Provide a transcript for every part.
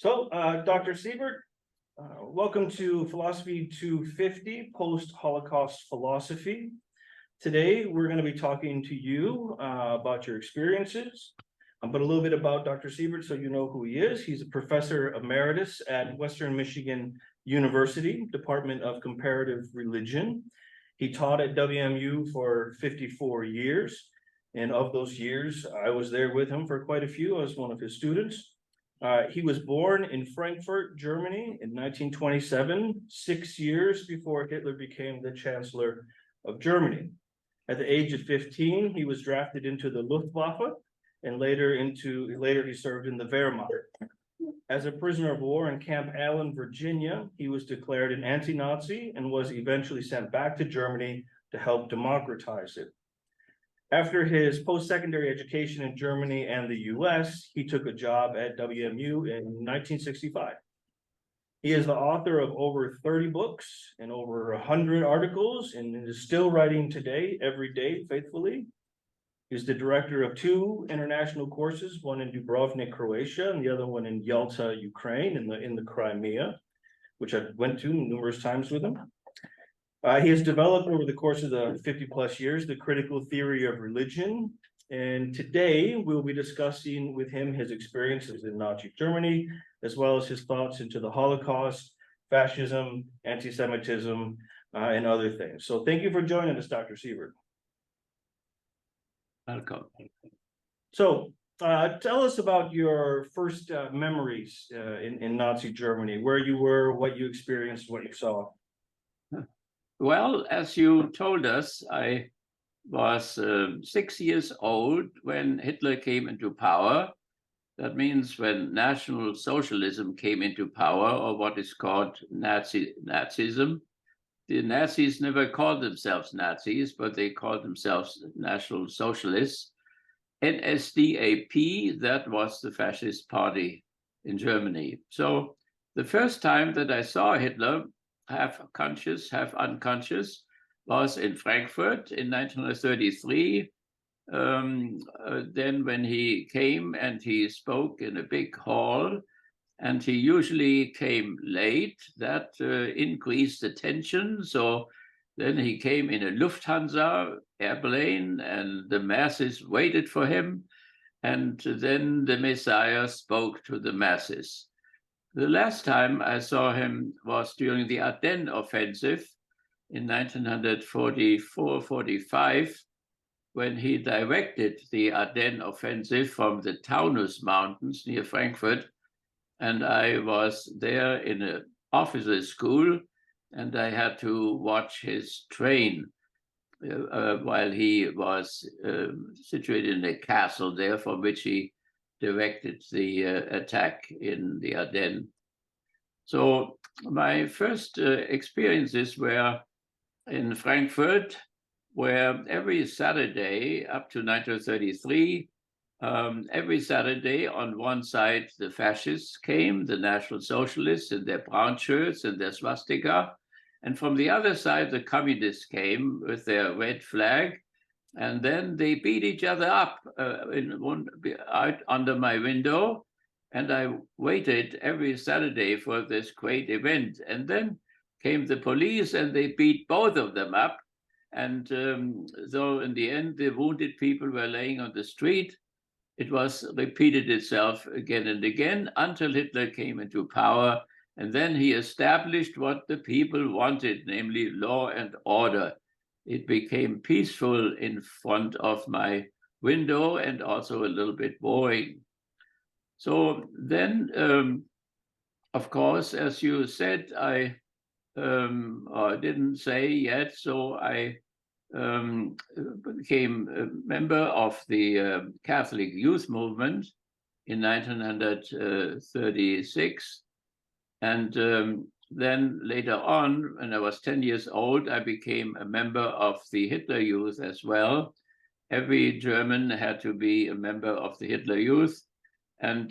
Dr. Siebert, welcome to Philosophy 250, Post-Holocaust Philosophy. Today, we're going to be talking to you about your experiences, but a little bit about Dr. Siebert so you know who he is. He's a professor emeritus at Western Michigan University, Department of Comparative Religion. He taught at WMU for 54 years, and of those years, I was there with him for quite a few. I was one of his students. He was born in Frankfurt, Germany in 1927, 6 years before Hitler became the Chancellor of Germany. At the age of 15, he was drafted into the Luftwaffe, and later he served in the Wehrmacht. As a prisoner of war in Camp Allen, Virginia, he was declared an anti-Nazi and was eventually sent back to Germany to help democratize it. After his post-secondary education in Germany and the US, he took a job at WMU in 1965. He is the author of over 30 books and over 100 articles and is still writing today, every day, faithfully. He's the director of 2 international courses, one in Dubrovnik, Croatia, and the other one in Yalta, Ukraine, in the Crimea, which I went to numerous times with him. He has developed over the course of the 50+ years the critical theory of religion, and today we'll be discussing with him his experiences in Nazi Germany, as well as his thoughts into the Holocaust, fascism, anti-Semitism, and other things. So thank you for joining us, Dr. Siebert. Welcome. So tell us about your first memories in Nazi Germany, where you were, what you experienced, what you saw. Well, as you told us, I was 6 years old when Hitler came into power. That means when National Socialism came into power, or what is called Nazism. The Nazis never called themselves Nazis, but they called themselves National Socialists. NSDAP, that was the fascist party in Germany. So the first time that I saw Hitler, half conscious, half unconscious, was in Frankfurt in 1933. Then when he came and he spoke in a big hall, and he usually came late, that increased the tension. So then he came in a Lufthansa airplane, and the masses waited for him. And then the Messiah spoke to the masses. The last time I saw him was during the Ardennes offensive in 1944-45, when he directed the Ardennes offensive from the Taunus Mountains near Frankfurt. And I was there in an officer's school, and I had to watch his train while he was situated in a castle there from which he directed the attack in the Ardennes. So my first experiences were in Frankfurt, where every Saturday up to 1933, every Saturday on one side the fascists came, the National Socialists in their brown shirts and their swastika, and from the other side the communists came with their red flag. And then they beat each other up out under my window. And I waited every Saturday for this great event. And then came the police and they beat both of them up. And so in the end, the wounded people were laying on the street. It was repeated itself again and again until Hitler came into power. And then he established what the people wanted, namely law and order. It became peaceful in front of my window and also a little bit boring. So then, of course, as you said, I didn't say yet, so I became a member of the Catholic Youth Movement in 1936. And then later on, when I was 10 years old, I became a member of the Hitler Youth as well. Every German had to be a member of the Hitler Youth. And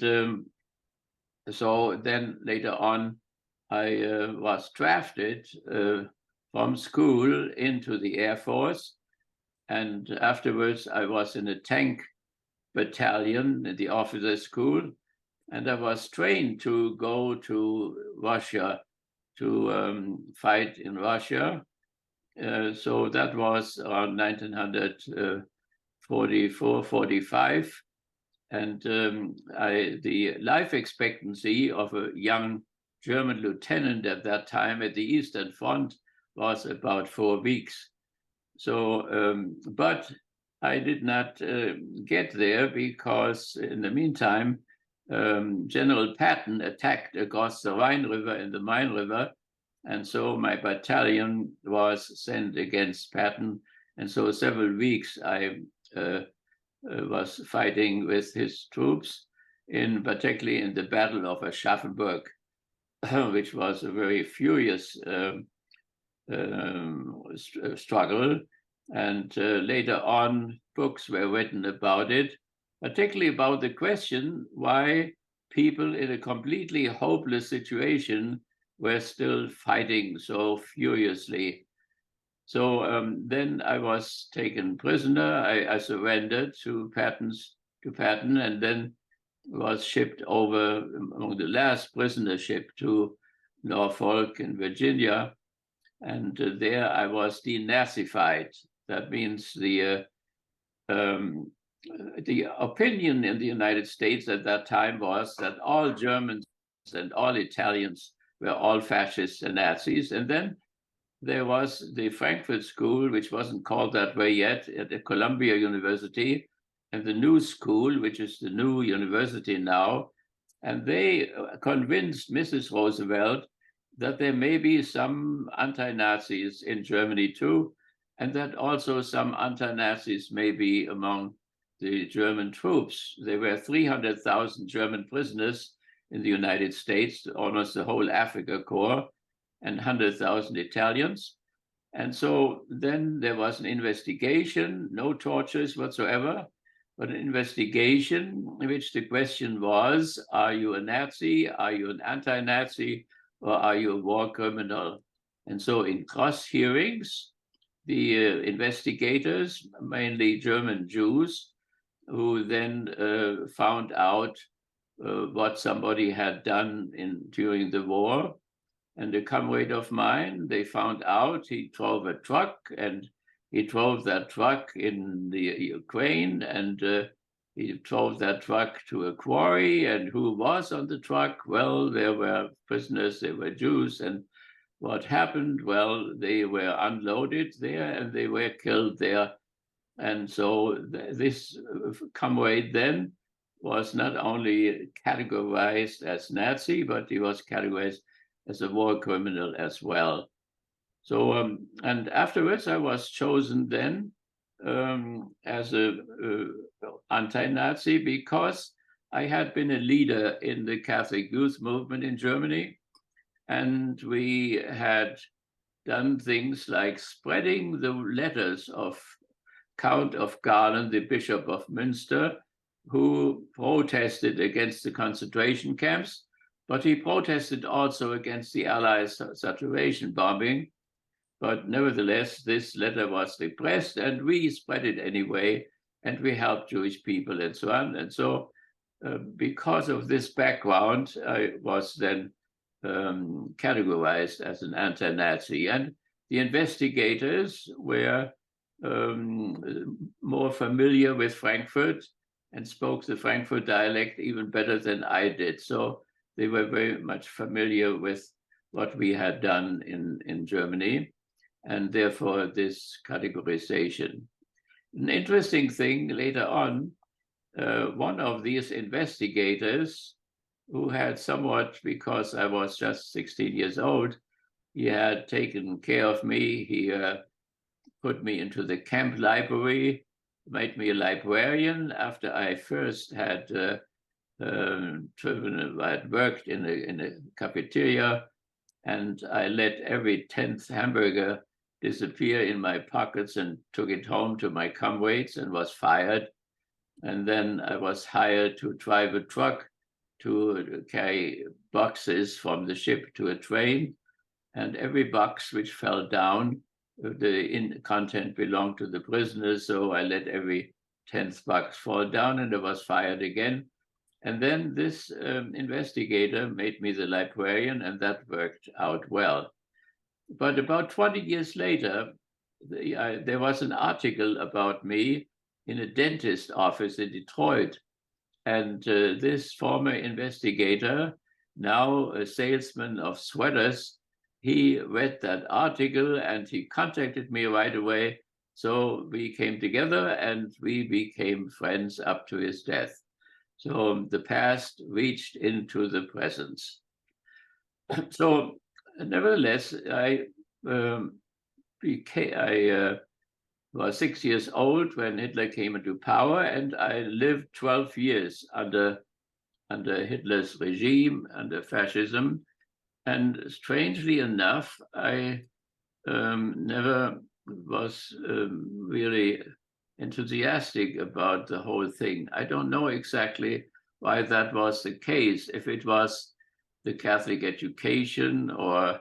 so then later on, I was drafted from school into the Air Force. And afterwards, I was in a tank battalion in the officer school. and I was trained to go to Russia to fight in Russia. So that was around 1944, 45. And the life expectancy of a young German lieutenant at that time at the Eastern Front was about 4 weeks. So, but I did not get there because in the meantime, General Patton attacked across the Rhine River and the Main River. And so my battalion was sent against Patton. And so several weeks I was fighting with his troops, particularly in the Battle of Aschaffenburg, which was a very furious struggle. And later on, books were written about it, particularly about the question why people in a completely hopeless situation were still fighting so furiously. So then I was taken prisoner. I surrendered to Patton, and then was shipped over among the last prisoner ship to Norfolk in Virginia. And there I was denazified. That means the opinion in the United States at that time was that all Germans and all Italians were all fascists and Nazis. And then there was the Frankfurt School, which wasn't called that way yet, at the Columbia University, and the New School, which is the new university now. And they convinced Mrs. Roosevelt that there may be some anti-Nazis in Germany too, and that also some anti-Nazis may be among the German troops. There were 300,000 German prisoners in the United States, almost the whole Africa Corps, and 100,000 Italians. And so then there was an investigation, no tortures whatsoever, but an investigation in which the question was, are you a Nazi, are you an anti-Nazi, or are you a war criminal? And so in cross hearings, the investigators, mainly German Jews, who then found out what somebody had done during the war. And a comrade of mine, they found out he drove a truck, and he drove that truck in the Ukraine, and he drove that truck to a quarry. And who was on the truck? Well, there were prisoners, they were Jews. And what happened? Well, they were unloaded there and they were killed there. And so this comrade then was not only categorized as Nazi, but he was categorized as a war criminal as well. So, and afterwards I was chosen then as a anti-Nazi because I had been a leader in the Catholic youth movement in Germany, and we had done things like spreading the letters of Count of Galen, the Bishop of Münster, who protested against the concentration camps, but he protested also against the Allies' saturation bombing. But nevertheless, this letter was repressed, and we spread it anyway, and we helped Jewish people and so on. And so because of this background, I was then categorized as an anti-Nazi. And the investigators were more familiar with Frankfurt and spoke the Frankfurt dialect even better than I did. So they were very much familiar with what we had done in Germany, and therefore this categorization. An interesting thing later on, one of these investigators, who had somewhat, because I was just 16 years old, he had taken care of me. He put me into the camp library, made me a librarian after I first had I'd worked in a cafeteria, and I let every 10th hamburger disappear in my pockets and took it home to my comrades and was fired. And then I was hired to drive a truck to carry boxes from the ship to a train. And every box which fell down, the content belonged to the prisoners. So I let every 10th box fall down, and I was fired again. And then this investigator made me the librarian, and that worked out well. But about 20 years later, there was an article about me in a dentist office in Detroit. And this former investigator, now a salesman of sweaters, he read that article and he contacted me right away. So we came together and we became friends up to his death. So the past reached into the present. So nevertheless, I was 6 years old when Hitler came into power, and I lived 12 years under Hitler's regime, under fascism. And strangely enough, I never was really enthusiastic about the whole thing. I don't know exactly why that was the case, if it was the Catholic education or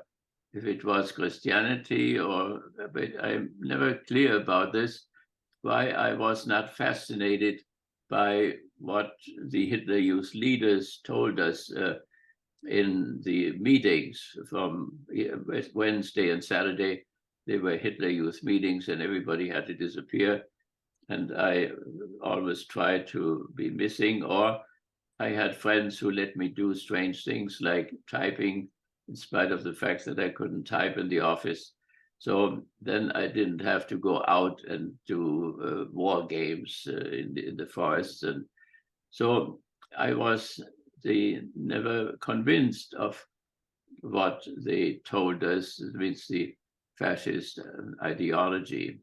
if it was Christianity, but I'm never clear about this, why I was not fascinated by what the Hitler Youth leaders told us in the meetings from Wednesday and Saturday. They were Hitler Youth meetings and everybody had to disappear. And I always tried to be missing, or I had friends who let me do strange things like typing in spite of the fact that I couldn't type in the office. So then I didn't have to go out and do war games in the forests. And so I was never convinced of what they told us, it means the fascist ideology.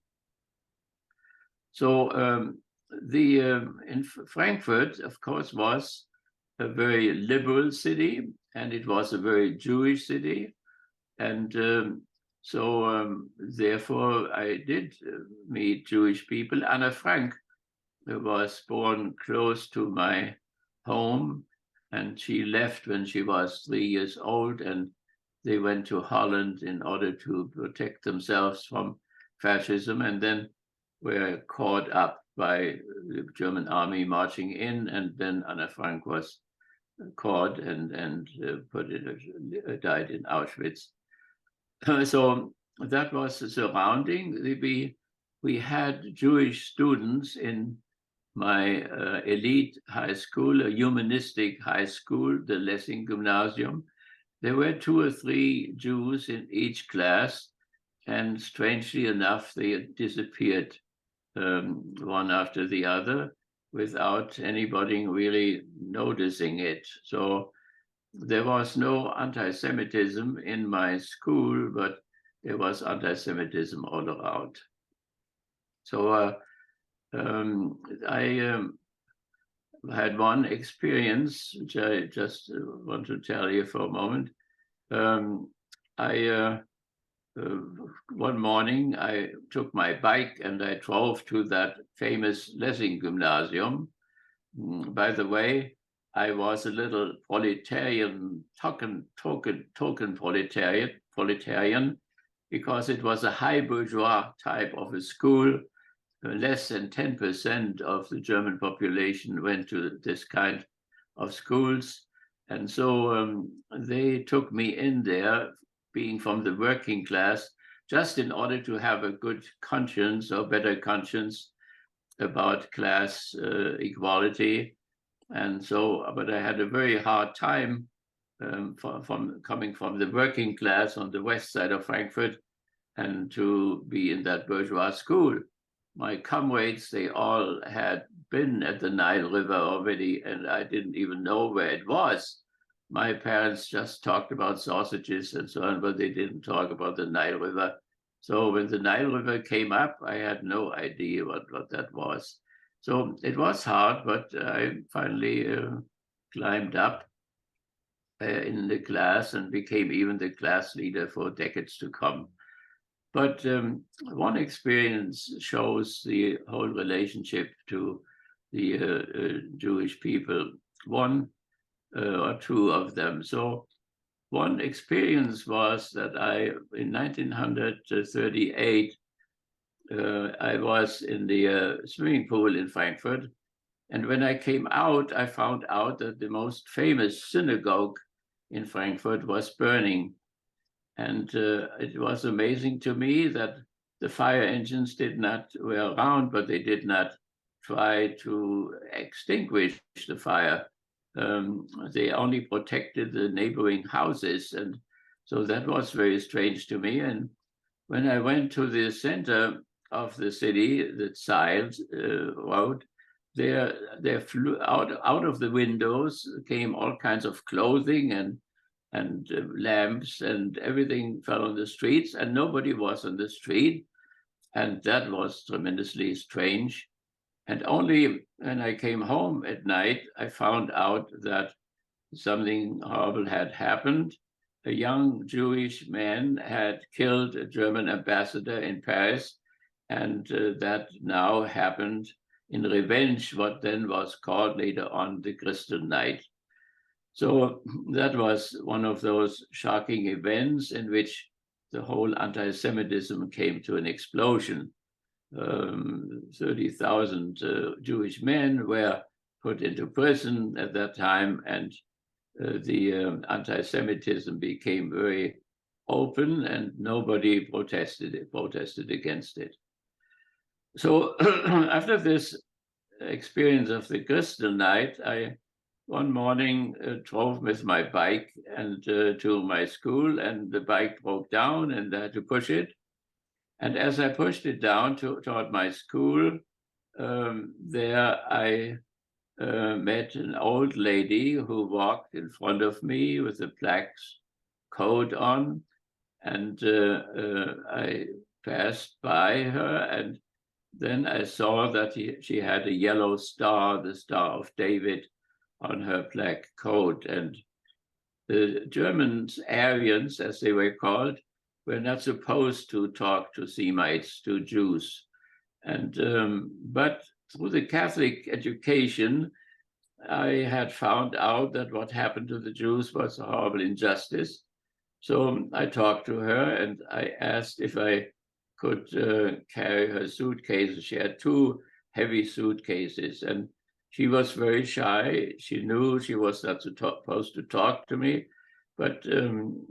So in Frankfurt, of course, was a very liberal city, and it was a very Jewish city. And therefore, I did meet Jewish people. Anna Frank was born close to my home, and she left when she was 3 years old, and they went to Holland in order to protect themselves from fascism, and then were caught up by the German army marching in, and then Anna Frank was caught and died in Auschwitz. So that was the surrounding. We had Jewish students in my elite high school, a humanistic high school, the Lessing Gymnasium. There were 2 or 3 Jews in each class, and strangely enough, they disappeared one after the other without anybody really noticing it. So there was no anti-Semitism in my school, but there was anti-Semitism all around. So I had one experience, which I just want to tell you for a moment. One morning, I took my bike and I drove to that famous Lessing Gymnasium. By the way, I was a little proletarian, token proletarian, because it was a high bourgeois type of a school. Less than 10% of the German population went to this kind of schools. And so they took me in there, being from the working class, just in order to have a good conscience or better conscience about class equality. And so, but I had a very hard time from coming from the working class on the west side of Frankfurt and to be in that bourgeois school. My comrades, they all had been at the Nile River already, and I didn't even know where it was. My parents just talked about sausages and so on, but they didn't talk about the Nile River. So when the Nile River came up, I had no idea what that was. So it was hard, but I finally climbed up in the class and became even the class leader for decades to come. But one experience shows the whole relationship to the Jewish people, one or two of them. So one experience was that in 1938, I was in the swimming pool in Frankfurt, And when I came out, I found out that the most famous synagogue in Frankfurt was burning. And it was amazing to me that the fire engines were around, but they did not try to extinguish the fire. They only protected the neighboring houses. And so that was very strange to me. And when I went to the center of the city, the Ziles road, there flew out of the windows came all kinds of clothing and lamps, and everything fell on the streets, and nobody was on the street. And that was tremendously strange. And only when I came home at night, I found out that something horrible had happened. A young Jewish man had killed a German ambassador in Paris, and that now happened in revenge, what then was called later on the Kristallnacht. So that was one of those shocking events in which the whole anti-Semitism came to an explosion. 30,000 Jewish men were put into prison at that time, and the anti-Semitism became very open, and nobody protested against it. So after this experience of the Kristallnacht, I one morning drove with my bike and to my school, and the bike broke down and I had to push it. And as I pushed it down toward my school, there I met an old lady who walked in front of me with a black coat on, and I passed by her, and then I saw that she had a yellow star, the Star of David, on her black coat. And the Germans, Aryans, as they were called, were not supposed to talk to Semites, to Jews. And but through the Catholic education, I had found out that what happened to the Jews was a horrible injustice. So I talked to her and I asked if I could carry her suitcases. She had 2 heavy suitcases, and she was very shy. She knew she was not supposed to talk to me, but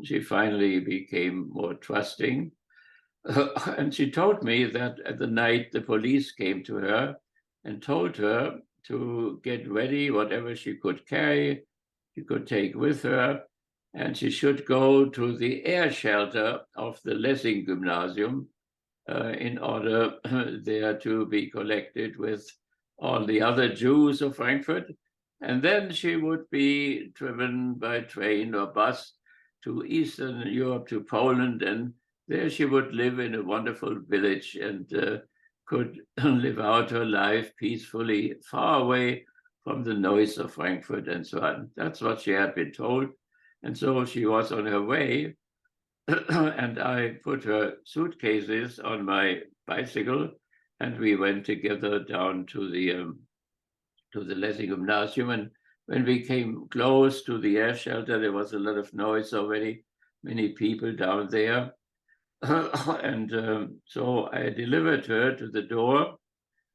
she finally became more trusting. And she told me that at the night the police came to her and told her to get ready whatever she could carry, she could take with her, and she should go to the air shelter of the Lessing Gymnasium in order there to be collected with all the other Jews of Frankfurt. And then she would be driven by train or bus to Eastern Europe, to Poland, and there she would live in a wonderful village and could live out her life peacefully, far away from the noise of Frankfurt and so on. That's what she had been told. And so she was on her way, and I put her suitcases on my bicycle, and we went together down to the Lessing Gymnasium. And when we came close to the air shelter, there was a lot of noise already, many people down there. And so I delivered her to the door,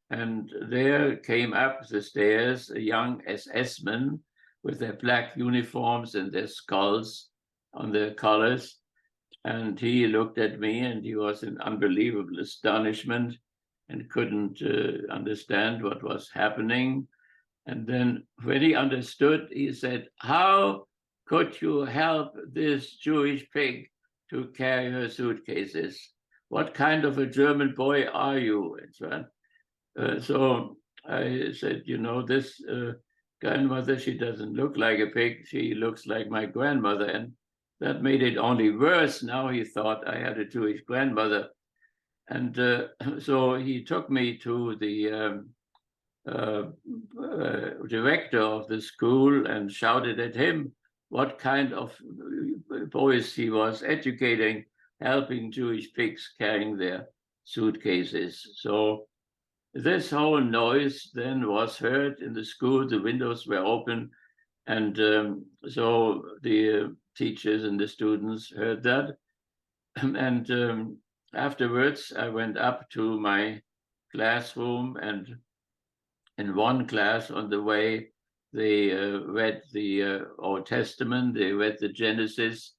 and there came up the stairs a young SS-man with their black uniforms and their skulls on their collars. And he looked at me, and he was in unbelievable astonishment and couldn't understand what was happening. And then when he understood, he said, "How could you help this Jewish pig to carry her suitcases? What kind of a German boy are you?" And so on. So I said, "You know, this grandmother, she doesn't look like a pig. She looks like my grandmother." And that made it only worse. Now he thought I had a Jewish grandmother. And so he took me to the director of the school and shouted at him what kind of boys he was educating, helping Jewish pigs carrying their suitcases. So this whole noise then was heard in the school. The windows were open, and so the teachers and the students heard that. And afterwards, I went up to my classroom, and in one class on the way, they read the Old Testament, they read the Genesis,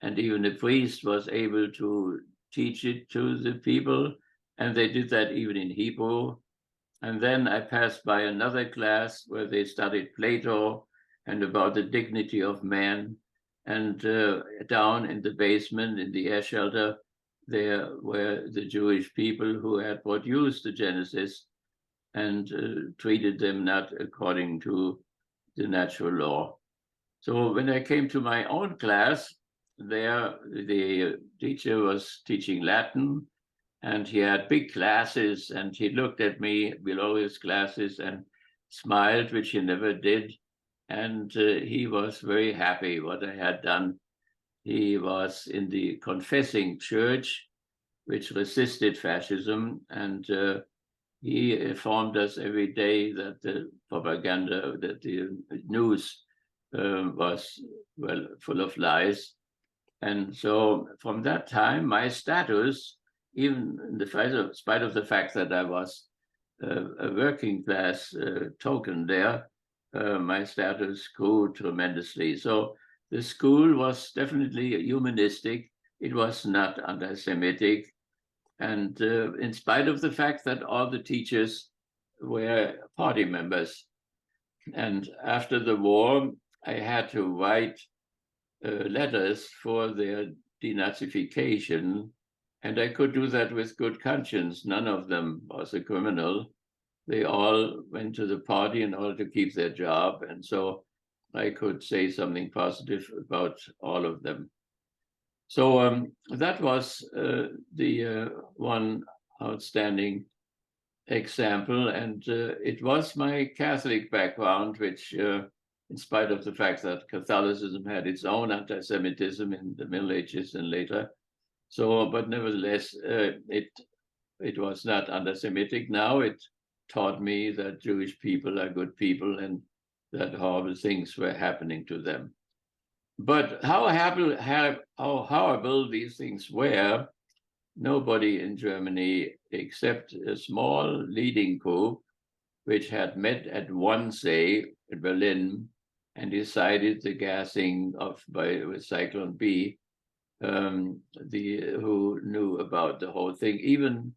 and even the priest was able to teach it to the people, and they did that even in Hebrew. And then I passed by another class where they studied Plato and about the dignity of man. And down in the basement, in the air shelter, there were the Jewish people who had produced the Genesis and treated them not according to the natural law. So when I came to my own class, there the teacher was teaching Latin, and he had big classes, and he looked at me below his glasses and smiled, which he never did. And he was very happy what I had done. He was in the confessing church, which resisted fascism, and he informed us every day that the propaganda, that the news was, well, full of lies. And so from that time, my status, even in spite of the fact that I was a working class token there, my status grew tremendously. So the school was definitely humanistic. It was not anti-Semitic. And in spite of the fact that all the teachers were party members. And after the war, I had to write letters for their denazification. And I could do that with good conscience. None of them was a criminal. They all went to the party in order to keep their job. And so I could say something positive about all of them. So that was the one outstanding example. And it was my Catholic background, which, in spite of the fact that Catholicism had its own anti-Semitism in the Middle Ages and later, but nevertheless, it was not anti-Semitic. Now it taught me that Jewish people are good people and that horrible things were happening to them. But how horrible these things were, nobody in Germany, except a small leading group, which had met at Wannsee in Berlin and decided the gassing with Cyclone B, who knew about the whole thing. Even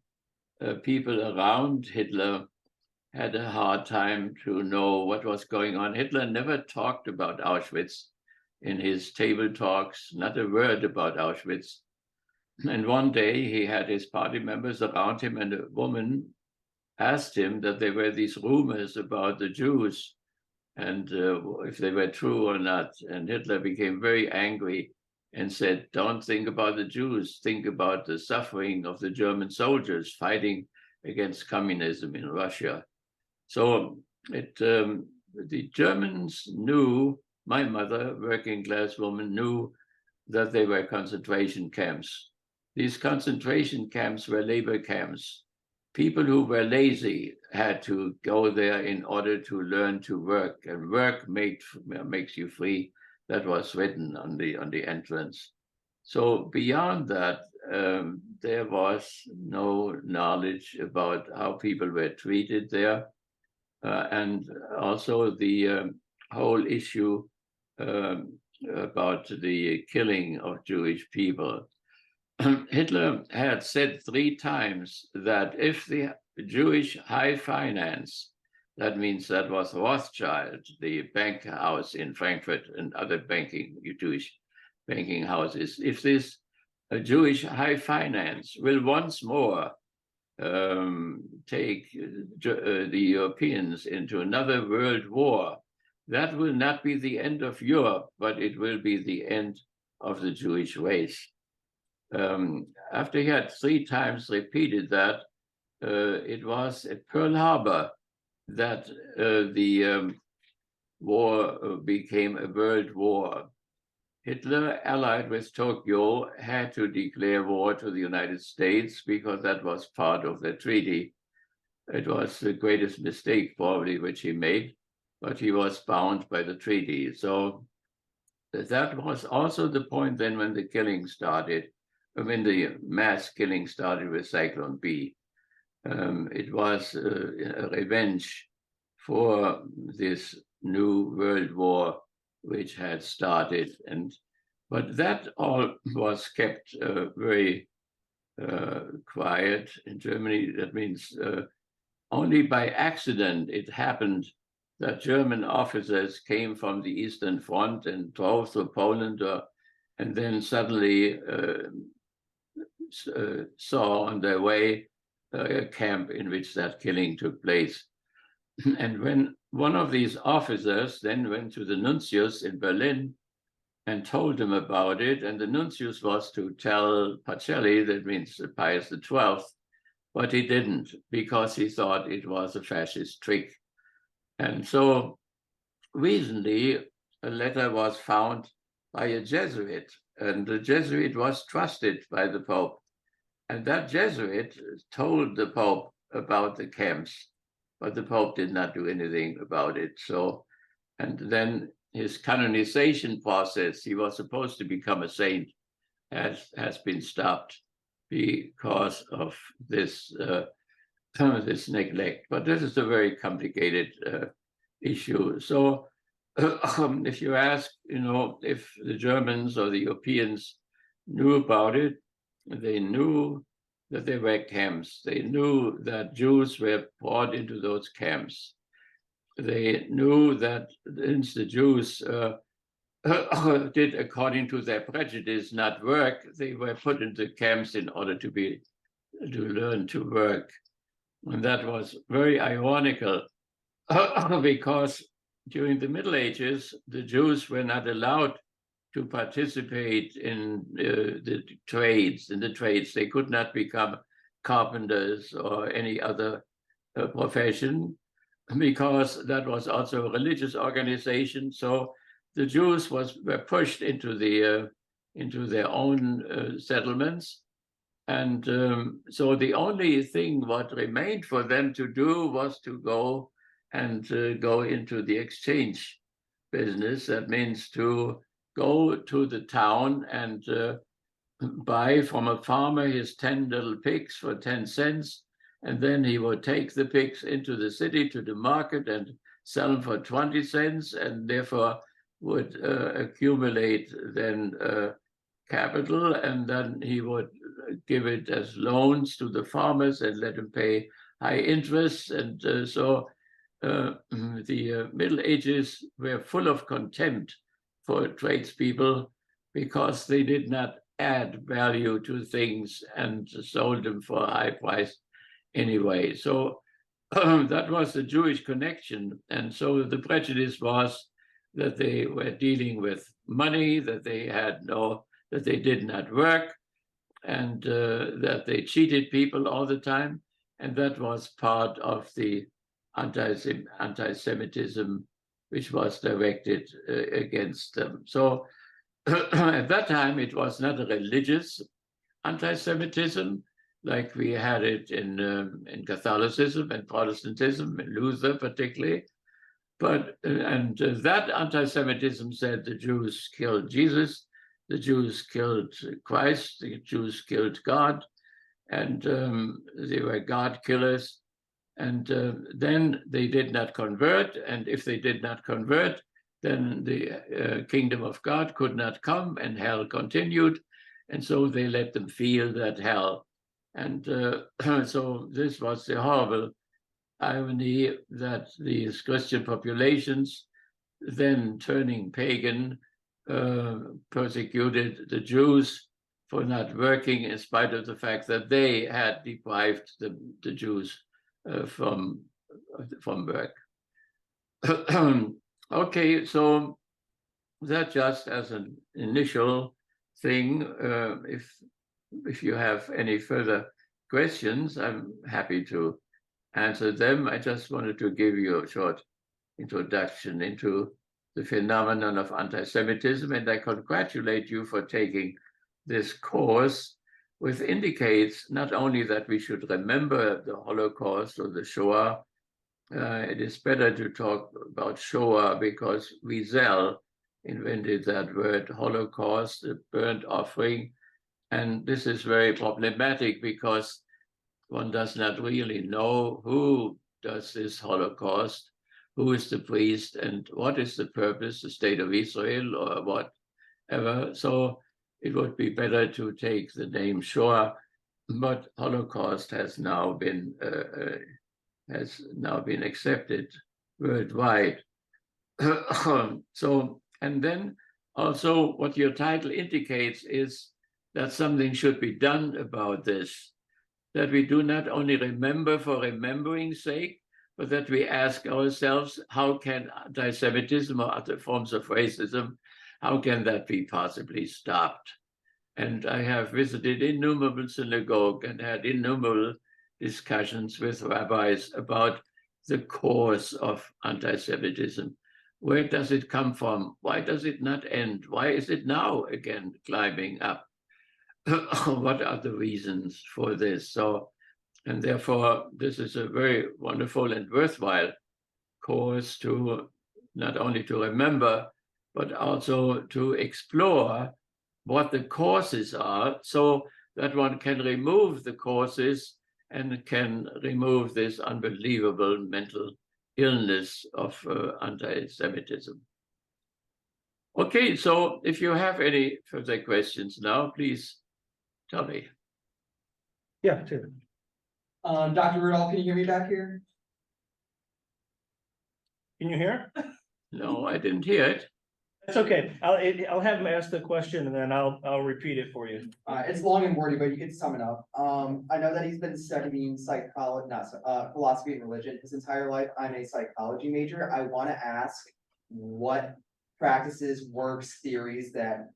people around Hitler had a hard time to know what was going on. Hitler never talked about Auschwitz in his table talks, not a word about Auschwitz. And one day he had his party members around him, and a woman asked him that there were these rumors about the Jews and if they were true or not. And Hitler became very angry and said, "Don't think about the Jews, think about the suffering of the German soldiers fighting against communism in Russia." So the Germans knew, my mother, working class woman, knew that they were concentration camps. These concentration camps were labor camps. People who were lazy had to go there in order to learn to work, and work makes you free. That was written on the entrance. So beyond that, there was no knowledge about how people were treated there. And also the whole issue about the killing of Jewish people. Hitler had said 3 times that if the Jewish high finance, that means that was Rothschild, the bank house in Frankfurt and other Jewish banking houses, if this Jewish high finance will once more take the Europeans into another world war, that will not be the end of Europe, but it will be the end of the Jewish race. After he had 3 times repeated that, it was at Pearl Harbor that the war became a world war. Hitler, allied with Tokyo, had to declare war to the United States because that was part of the treaty. It was the greatest mistake probably which he made, but he was bound by the treaty. So that was also the point then when the killing started, when the mass killing started with Cyclone B. It was a revenge for this new world war which had started. But that all was kept very quiet in Germany. That means only by accident it happened that German officers came from the Eastern Front and drove through Poland, and then suddenly saw on their way a camp in which that killing took place. And when one of these officers then went to the nuntius in Berlin and told him about it, and the nuntius was to tell Pacelli, that means Pius XII, but he didn't, because he thought it was a fascist trick. And so recently a letter was found by a Jesuit, and the Jesuit was trusted by the Pope. And that Jesuit told the Pope about the camps, but the Pope did not do anything about it. So, and then his canonization process, he was supposed to become a saint, has been stopped because of this this neglect. But this is a very complicated issue. So if you ask, if the Germans or the Europeans knew about it, they knew that there were camps. They knew that Jews were brought into those camps. They knew that since the Jews did according to their prejudice not work, they were put into camps in order to learn to work. And that was very ironical because during the Middle Ages, the Jews were not allowed to participate in the trades. They could not become carpenters or any other profession, because that was also a religious organization. So the Jews were pushed into their own settlements. And so the only thing what remained for them to do was to go into the exchange business. That means to go to the town and buy from a farmer his 10 little pigs for 10 cents. And then he would take the pigs into the city to the market and sell them for 20 cents, and therefore would accumulate then capital, and then he would give it as loans to the farmers and let them pay high interest. And so the Middle Ages were full of contempt for tradespeople because they did not add value to things and sold them for a high price anyway. So that was the Jewish connection. And so the prejudice was that they were dealing with money, that they did not work, and that they cheated people all the time. And that was part of the anti-Semitism which was directed against them. So at that time, it was not a religious anti-Semitism like we had it in Catholicism and Protestantism, and Luther particularly. But that anti-Semitism said the Jews killed Jesus, the Jews killed Christ, the Jews killed God, and they were God killers. And then they did not convert. And if they did not convert, then the kingdom of God could not come, and hell continued. And so they let them feel that hell. And so this was the horrible irony that these Christian populations, then turning pagan, persecuted the Jews for not working, in spite of the fact that they had deprived the Jews from work. Okay, so that just as an initial thing. If you have any further questions, I'm happy to answer them. I just wanted to give you a short introduction into the phenomenon of anti-Semitism, and I congratulate you for taking this course, which indicates not only that we should remember the Holocaust or the Shoah. It is better to talk about Shoah because Wiesel invented that word Holocaust, the burnt offering. And this is very problematic because one does not really know who does this Holocaust. who is the priest and what is the purpose, the state of Israel or whatever. So it would be better to take the name Shoah, but Holocaust has now been accepted worldwide. So, and then also what your title indicates is that something should be done about this, that we do not only remember for remembering's sake, but that we ask ourselves, how can anti-Semitism or other forms of racism, how can that be possibly stopped? And I have visited innumerable synagogues and had innumerable discussions with rabbis about the cause of anti-Semitism. Where does it come from? Why does it not end? Why is it now again climbing up? What are the reasons for this? So, and therefore, this is a very wonderful and worthwhile course to not only to remember, but also to explore what the causes are so that one can remove the causes and can remove this unbelievable mental illness of anti-Semitism. Okay, so if you have any further questions now, please tell me. Yeah, Taylor. Dr. Rudolph, can you hear me back here? Can you hear? No, I didn't hear it. That's okay. I'll have him ask the question and then I'll repeat it for you. It's long and wordy, but you can sum it up. I know that he's been studying philosophy and religion his entire life. I'm a psychology major. I want to ask what practices, works, theories that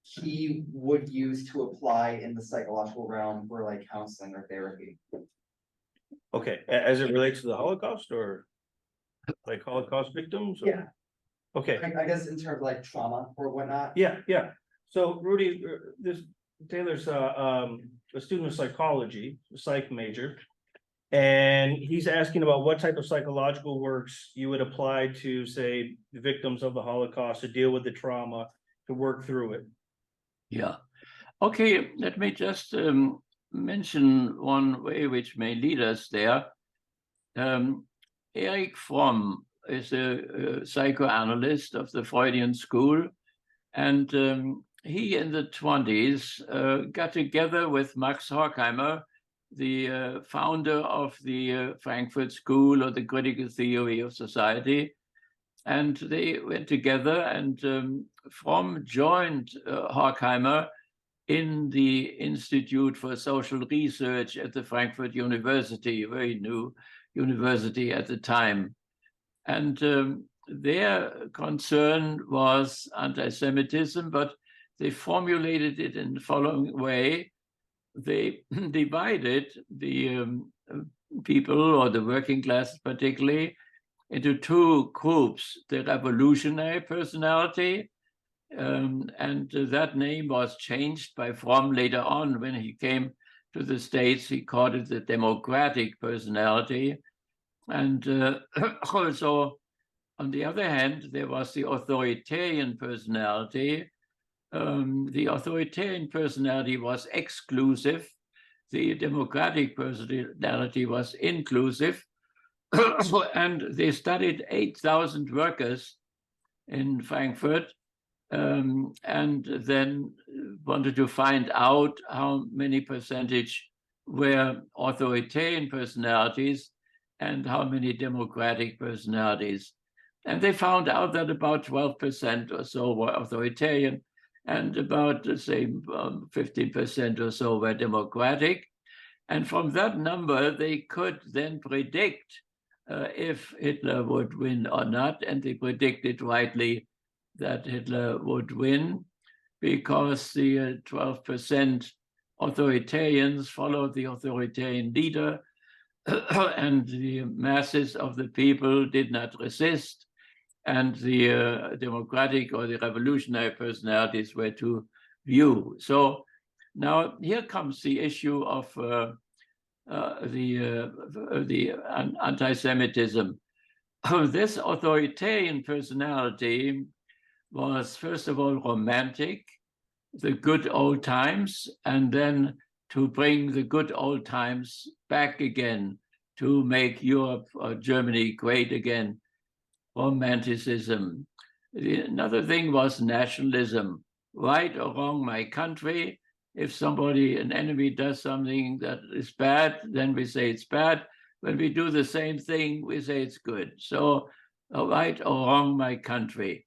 he would use to apply in the psychological realm for like counseling or therapy. Okay, as it relates to the Holocaust or like Holocaust victims? Or- Yeah. Okay, I guess in terms of like trauma or whatnot. yeah. So Rudy, Taylor's a student of psychology, a psych major. And he's asking about what type of psychological works you would apply to, say, the victims of the Holocaust to deal with the trauma, to work through it. Yeah. Okay, let me just mention one way which may lead us there. Erich Fromm is a psychoanalyst of the Freudian school, and he in the 20s got together with Max Horkheimer, the founder of the Frankfurt School or the critical theory of society, and they went together, and Fromm joined Horkheimer in the Institute for Social Research at the Frankfurt University, a very new university at the time. And their concern was anti-Semitism, but they formulated it in the following way. They divided the people, or the working class particularly, into two groups: the revolutionary personality, and that name was changed by Fromm later on when he came to the States. He called it the democratic personality. And also, on the other hand, there was the authoritarian personality. The authoritarian personality was exclusive. The democratic personality was inclusive. And they studied 8,000 workers in Frankfurt, and then wanted to find out how many percentage were authoritarian personalities and how many democratic personalities. And they found out that about 12% or so were authoritarian, and about the same 15% or so were democratic. And from that number, they could then predict if Hitler would win or not, and they predicted rightly that Hitler would win, because the 12% authoritarians followed the authoritarian leader, and the masses of the people did not resist, and the democratic or the revolutionary personalities were too few. So now here comes the issue of the anti-Semitism. This authoritarian personality was, first of all, romantic, the good old times, and then to bring the good old times back again, to make Europe or Germany great again. romanticism. Another thing was nationalism. Right or wrong, my country. If somebody, an enemy, does something that is bad, then we say it's bad. When we do the same thing, we say it's good. So, right or wrong, my country.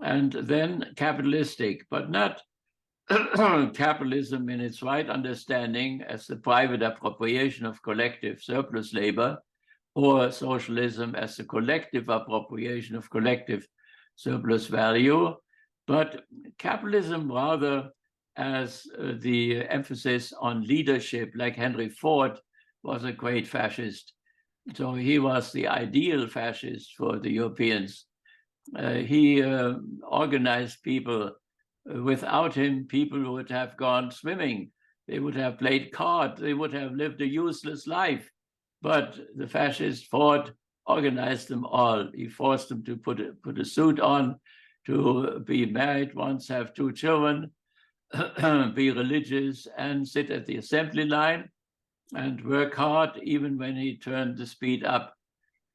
And then capitalistic, but not capitalism in its right understanding as the private appropriation of collective surplus labor, or socialism as the collective appropriation of collective surplus value, but capitalism rather as the emphasis on leadership, like Henry Ford was a great fascist. So he was the ideal fascist for the Europeans. He organized people. Without him, people would have gone swimming. They would have played cards. They would have lived a useless life. But the fascist Ford organized them all. He forced them to put a suit on, to be married once, have 2 children, be religious, and sit at the assembly line and work hard, even when he turned the speed up.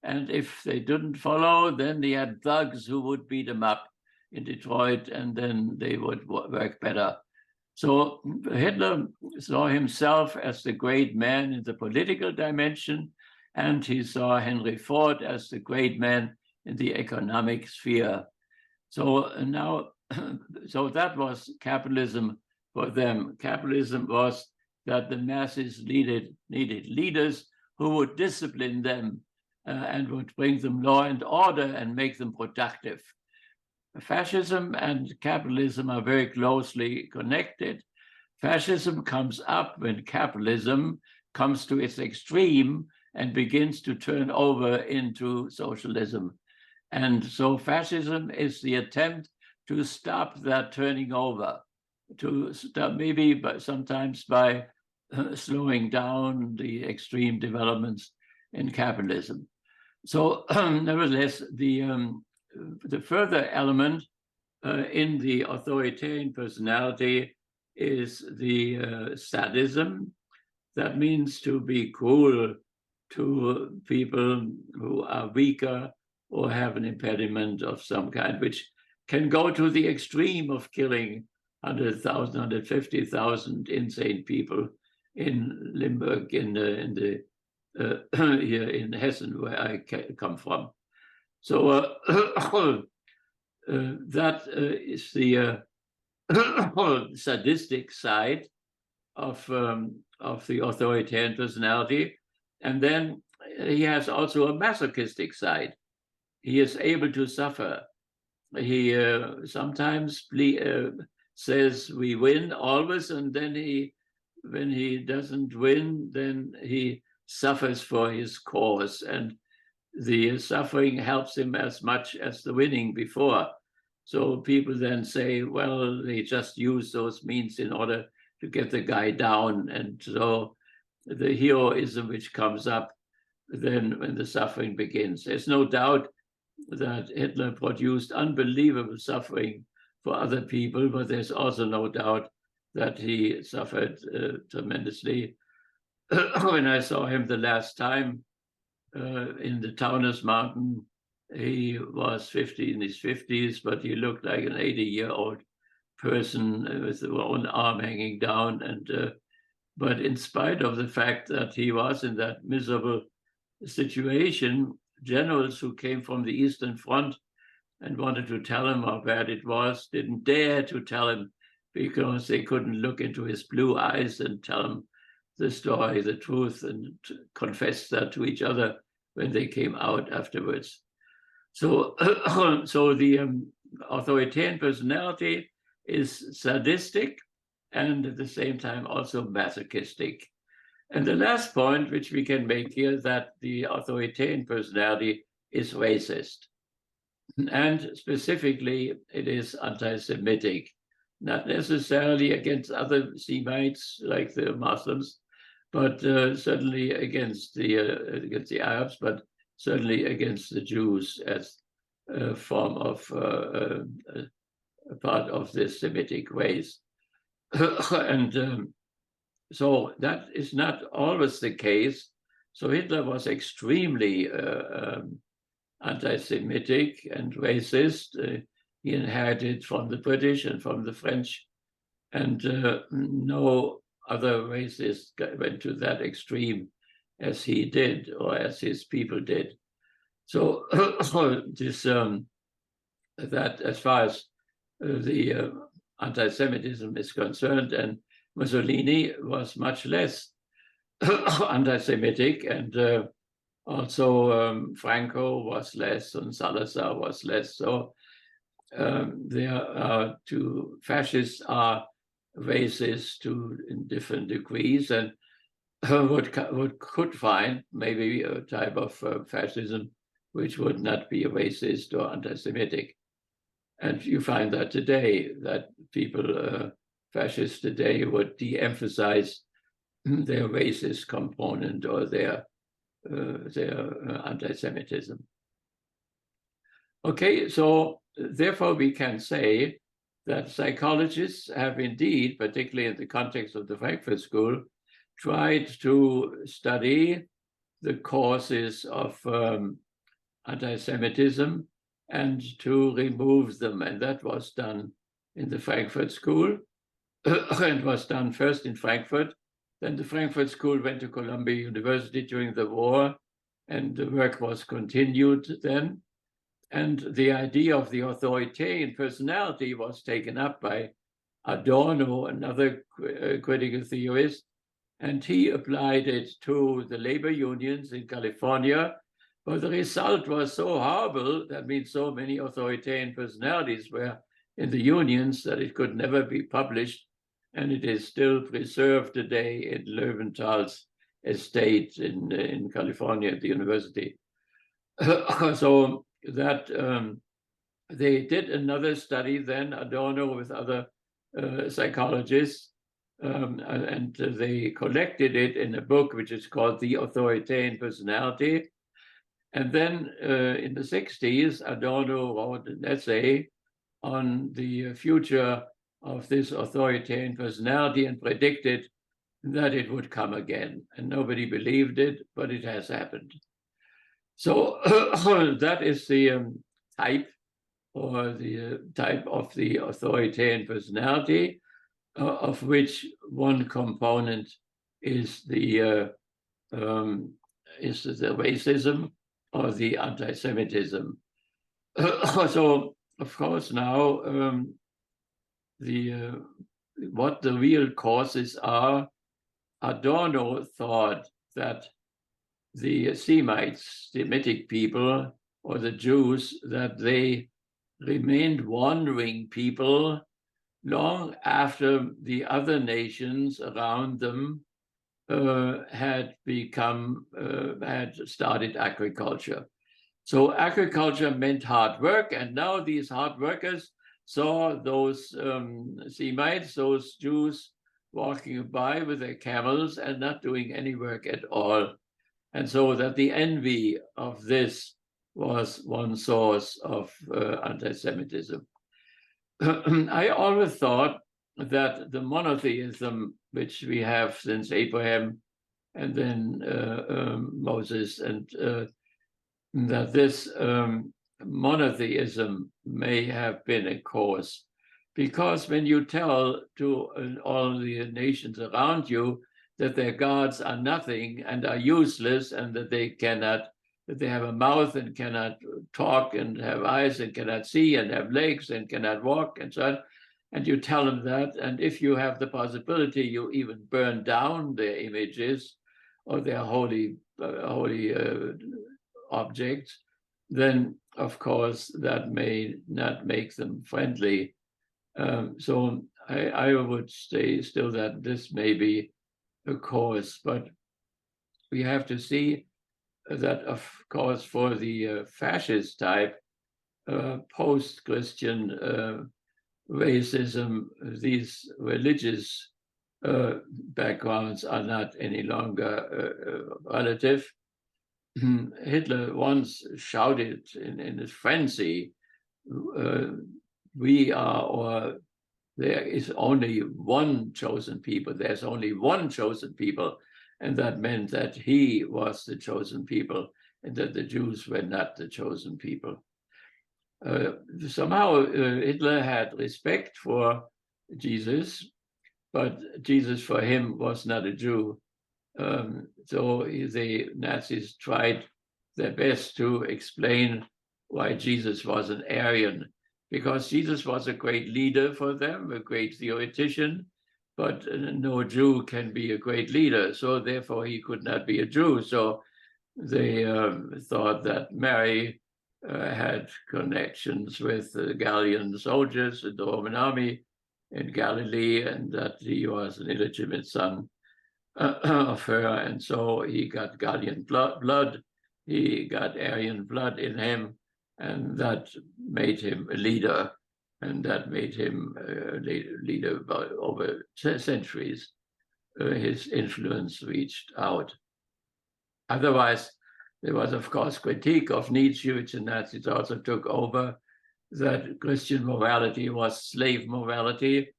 And if they didn't follow, then he had thugs who would beat them up in Detroit, and then they would work better. So Hitler saw himself as the great man in the political dimension, and he saw Henry Ford as the great man in the economic sphere. So now, so that was capitalism for them. Capitalism was that the masses needed leaders who would discipline them and would bring them law and order and make them productive. Fascism and capitalism are very closely connected. Fascism comes up when capitalism comes to its extreme and begins to turn over into socialism. And so fascism is the attempt to stop that turning over, to stop maybe sometimes by slowing down the extreme developments in capitalism. So nevertheless, the further element in the authoritarian personality is the sadism. That means to be cruel to people who are weaker or have an impediment of some kind, which can go to the extreme of killing 100,000, 150,000 insane people in Limburg, here in Hessen, where I come from. So that is the sadistic side of the authoritarian personality. And then he has also a masochistic side. He is able to suffer. He sometimes says we win always, and then when he doesn't win, then he suffers for his cause, and the suffering helps him as much as the winning before. So people then say, well, they just use those means in order to get the guy down. And so the heroism which comes up then when the suffering begins. There's no doubt that Hitler produced unbelievable suffering for other people, but there's also no doubt that he suffered tremendously. When I saw him the last time in the Taunus Mountain, he was in his 50s, but he looked like an 80-year-old person with one arm hanging down. And but in spite of the fact that he was in that miserable situation, generals who came from the Eastern Front and wanted to tell him how bad it was didn't dare to tell him, because they couldn't look into his blue eyes and tell him the story, the truth, and confess that to each other when they came out afterwards. So, so the authoritarian personality is sadistic and at the same time also masochistic. And the last point which we can make here, that the authoritarian personality is racist. And specifically, it is anti-Semitic, not necessarily against other Semites like the Muslims, but certainly against the Arabs, but certainly against the Jews as a form of a part of the Semitic race. And so that is not always the case. So Hitler was extremely anti-Semitic and racist. He inherited from the British and from the French, and no other racist went to that extreme as he did, or as his people did. So this that as far as the anti-Semitism is concerned, and Mussolini was much less anti-Semitic, and also Franco was less, and Salazar was less. So there are two fascists are racist in different degrees, and could find maybe a type of fascism which would not be racist or anti-Semitic. And you find that today, that people, fascists today, would de-emphasize their racist component or their anti-Semitism. Okay, so therefore we can say that psychologists have indeed, particularly in the context of the Frankfurt School, tried to study the causes of anti-Semitism and to remove them. And that was done in the Frankfurt School. It was done first in Frankfurt. Then the Frankfurt School went to Columbia University during the war, and the work was continued then. And the idea of the authoritarian personality was taken up by Adorno, another critical theorist, and he applied it to the labor unions in California. But the result was so horrible, that means so many authoritarian personalities were in the unions, that it could never be published. And it is still preserved today in Löwenthal's estate in California at the university. So that they did another study then, Adorno with other psychologists, and they collected it in a book which is called The Authoritarian Personality. And then in the 60s, Adorno wrote an essay on the future of this authoritarian personality and predicted that it would come again. And nobody believed it, but it has happened. So that is the type, or the type of the authoritarian personality, of which one component is the racism or the anti-Semitism. So, of course, now what the real causes are, Adorno thought that the Semites, Semitic people, or the Jews, that they remained wandering people long after the other nations around them had started agriculture. So agriculture meant hard work, and now these hard workers saw those Semites, those Jews, walking by with their camels and not doing any work at all. And so that the envy of this was one source of anti-Semitism. I always thought that the monotheism which we have since Abraham and then Moses, and that this monotheism may have been a cause, because when you tell to all the nations around you that their gods are nothing and are useless, and that they have a mouth and cannot talk, and have eyes and cannot see, and have legs and cannot walk, and so on, and you tell them that, and if you have the possibility, you even burn down their images or their holy objects, then of course that may not make them friendly. So I would say still that this may be a cause, but we have to see that, of course, for the fascist type, post-Christian racism, these religious backgrounds are not any longer relative. Hitler once shouted in his frenzy, we are, or there is only one chosen people, there's only one chosen people, and that meant that he was the chosen people. and that the Jews were not the chosen people. Somehow Hitler had respect for Jesus, but Jesus for him was not a Jew. So the Nazis tried their best to explain why Jesus was an Aryan, because Jesus was a great leader for them, a great theoretician, but no Jew can be a great leader, so therefore he could not be a Jew. So they thought that Mary had connections with the Gallian soldiers in the Roman army in Galilee, and that he was an illegitimate son of her, and so he got Gallian blood, he got Aryan blood in him, and that made him a leader, and that made him a leader over centuries. His influence reached out. Otherwise, there was, of course, critique of Nietzsche, which the Nazis also took over, that Christian morality was slave morality,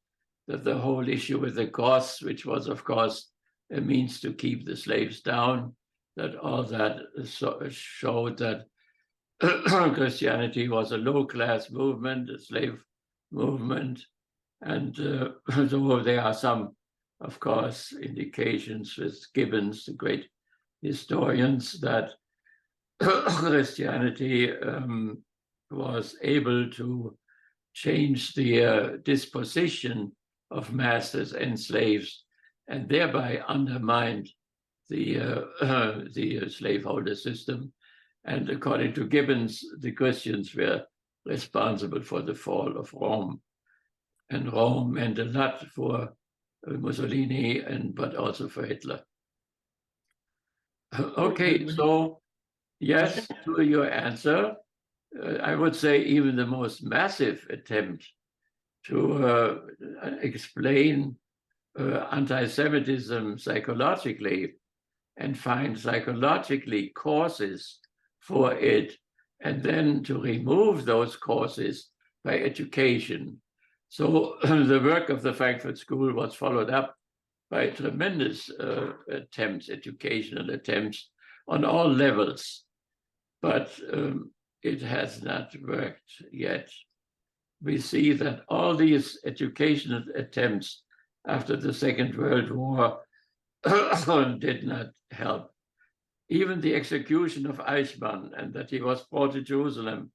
that the whole issue with the cross, which was, of course, a means to keep the slaves down, that all that showed that Christianity was a low-class movement, a slave movement. And so there are some, of course, indications with Gibbons, the great historians, that Christianity was able to change the disposition of masters and slaves, and thereby undermined the slaveholder system. And according to Gibbons, the Christians were responsible for the fall of Rome. And Rome meant a lot for Mussolini, but also for Hitler. Okay, so yes, to your answer, I would say even the most massive attempt to explain anti-Semitism psychologically and find psychologically causes for it, and then to remove those causes by education. So the work of the Frankfurt School was followed up by tremendous attempts, educational attempts on all levels, but it has not worked yet. We see that all these educational attempts after the Second World War did not help. Even the execution of Eichmann, and that he was brought to Jerusalem,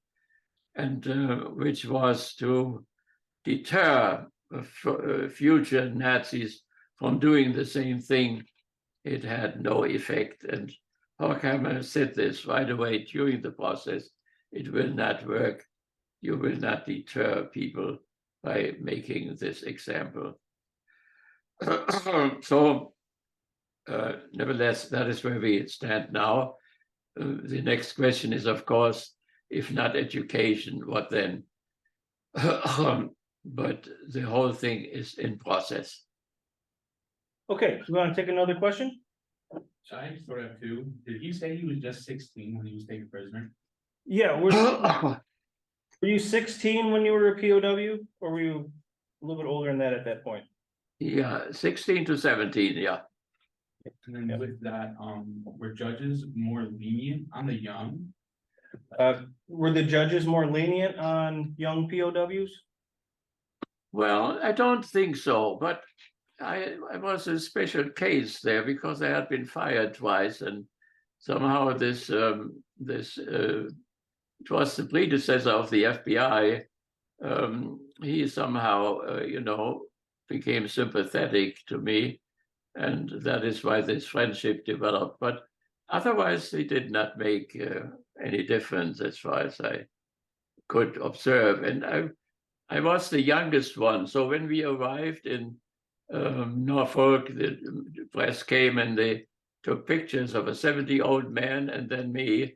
and which was to deter future Nazis from doing the same thing, it had no effect. And Horkheimer said this right away during the process: it will not work. You will not deter people by making this example. So, nevertheless, that is where we stand now. The next question is, of course, if not education, what then? But the whole thing is in process. Okay, we want to take another question? I sort of too. Did you say he was just 16 when he was taken prisoner? Yeah, were you 16 when you were a POW, or were you a little bit older than that at that point? Yeah, 16 to 17, yeah. And then with that, were judges more lenient on the young? Were the judges more lenient on young POWs? Well, I don't think so, but I was a special case there because I had been fired twice, and somehow this it was the predecessor of the FBI. He somehow, became sympathetic to me, and that is why this friendship developed. But otherwise, it did not make any difference as far as I could observe. And I was the youngest one, so when we arrived in Norfolk, the press came and they took pictures of a 70-year-old man and then me,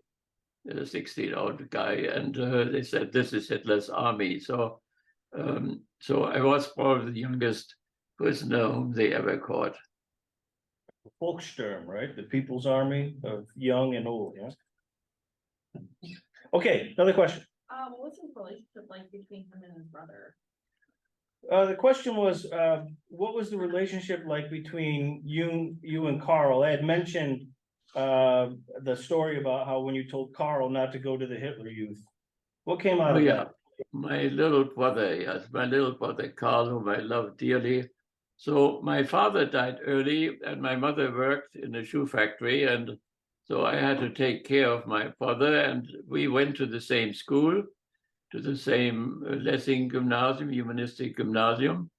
a 16-year-old guy, and they said, "This is Hitler's army." So I was probably the youngest prisoner whom they ever caught. Volkssturm, right? The People's Army of young and old, yeah? Okay, another question. What was his relationship like between him and his brother? The question was, what was the relationship like between you and Carl? I had mentioned the story about how when you told Carl not to go to the Hitler Youth. What came out Oh, of yeah. that? My little brother, yes, my little brother Carl, whom I love dearly. So my father died early, and my mother worked in a shoe factory, and so I had to take care of my brother, and we went to the same school, to the same Lessing Gymnasium, Humanistic Gymnasium.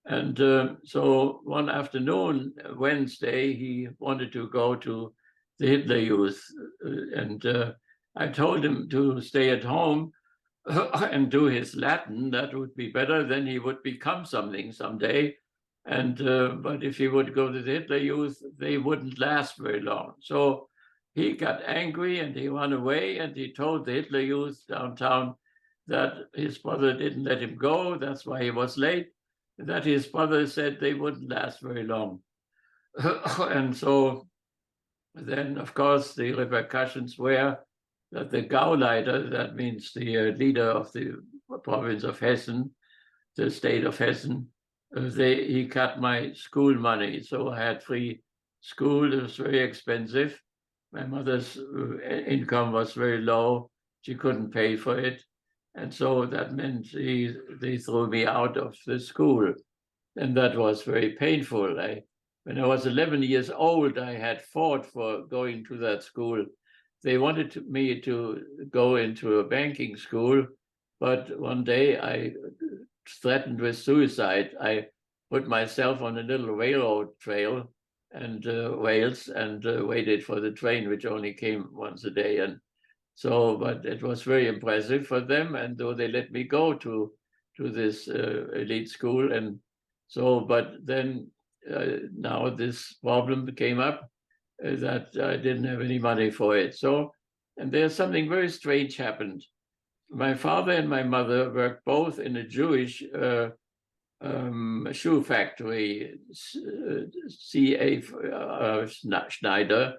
And so one afternoon, Wednesday, he wanted to go to the Hitler Youth, and I told him to stay at home and do his Latin. That would be better. Then he would become something someday. And but if he would go to the Hitler Youth, they wouldn't last very long. So he got angry and he ran away, and he told the Hitler Youth downtown that his brother didn't let him go. That's why he was late. That his brother said they wouldn't last very long. And so then, of course, the repercussions were that the Gauleiter, that means the leader of the province of Hessen, the state of Hessen, he cut my school money. So I had free school. It was very expensive. My mother's income was very low. She couldn't pay for it. And so that meant they threw me out of the school. And that was very painful. When I was 11 years old, I had fought for going to that school. They wanted me to go into a banking school, but one day I threatened with suicide. I put myself on a little railroad trail and rails and waited for the train, which only came once a day. And so, but it was very impressive for them, and though they let me go to this elite school, and so, but then now this problem came up that I didn't have any money for it. So, and there's something very strange happened. My father and my mother worked both in a Jewish shoe factory, C.A. Schneider,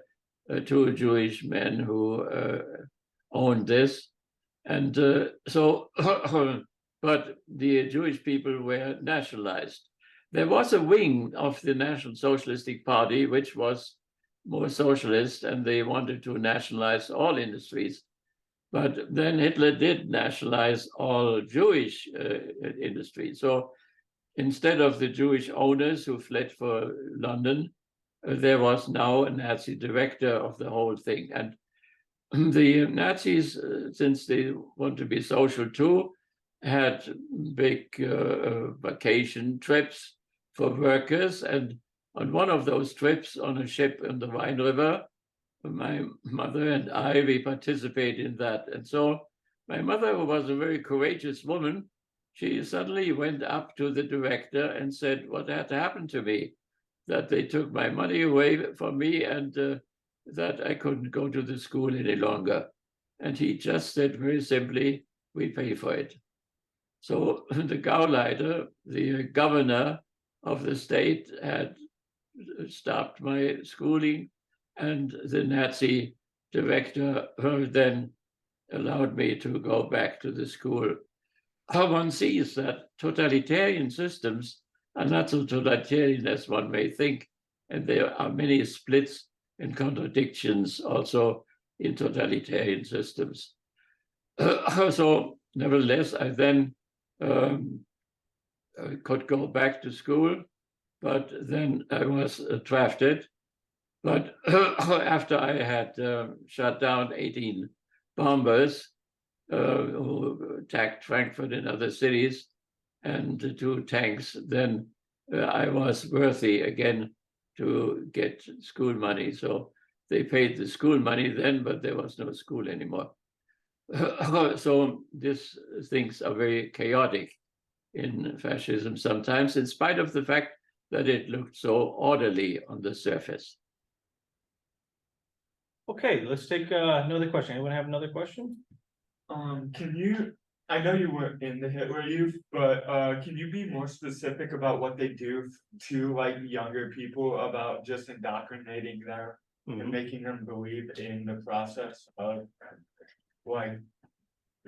two Jewish men who owned this. And so, but the Jewish people were nationalized. There was a wing of the National Socialistic Party, which was more socialist, and they wanted to nationalize all industries. But then Hitler did nationalize all Jewish industries. So instead of the Jewish owners who fled for London, there was now a Nazi director of the whole thing. And the Nazis, since they want to be social too, had big vacation trips for workers. And on one of those trips on a ship in the Rhine River, my mother and we participated in that. And so my mother, who was a very courageous woman, she suddenly went up to the director and said what had happened to me, that they took my money away from me, and that I couldn't go to the school any longer. And he just said very simply, we pay for it. So the Gauleiter, the governor of the state, had stopped my schooling, and the Nazi director then allowed me to go back to the school. How one sees that totalitarian systems are not so totalitarian as one may think, and there are many splits and contradictions also in totalitarian systems. So nevertheless, I then could go back to school, but then I was drafted. But after I had shot down 18 bombers who attacked Frankfurt and other cities, and the 2 tanks, then I was worthy again to get school money. So they paid the school money then, but there was no school anymore. So these things are very chaotic in fascism sometimes, in spite of the fact that it looked so orderly on the surface. Okay, let's take another question. Anyone have another question? Can you, I know you weren't in the Hitler Youth, but can you be more specific about what they do to like younger people about just indoctrinating them and making them believe in the process of like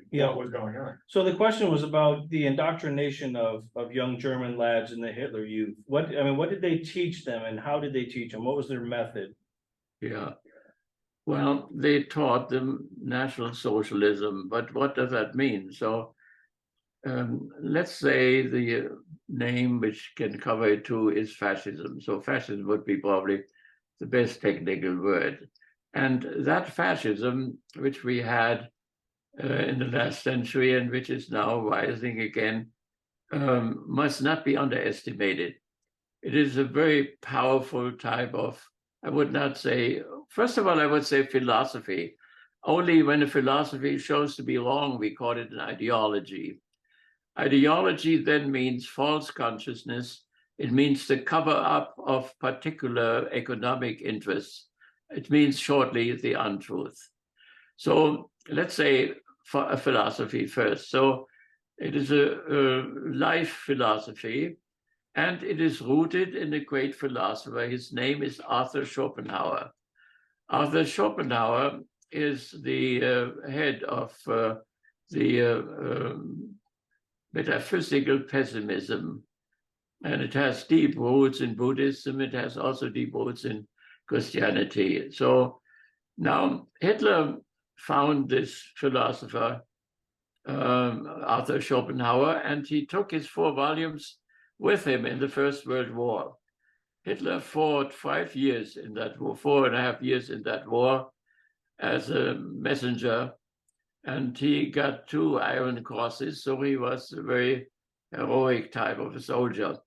what was going on? So the question was about the indoctrination of young German lads in the Hitler Youth. What did they teach them, and how did they teach them? What was their method? Yeah. Well, they taught them National Socialism, but what does that mean? So let's say the name which can cover it too is fascism. So fascism would be probably the best technical word. And that fascism, which we had in the last century and which is now rising again, must not be underestimated. It is a very powerful type of, I would not say, first of all, I would say philosophy. Only when a philosophy shows to be wrong, we call it an ideology. Ideology then means false consciousness. It means the cover up of particular economic interests. It means shortly the untruth. So let's say for a philosophy first. So it is a life philosophy, and it is rooted in a great philosopher. His name is Arthur Schopenhauer. Arthur Schopenhauer is the head of the metaphysical pessimism. And it has deep roots in Buddhism. It has also deep roots in Christianity. So now Hitler found this philosopher, Arthur Schopenhauer, and he took his 4 volumes with him in the First World War. Hitler fought 5 years in that war, 4.5 years in that war as a messenger, and he got 2 Iron Crosses, so he was a very heroic type of a soldier.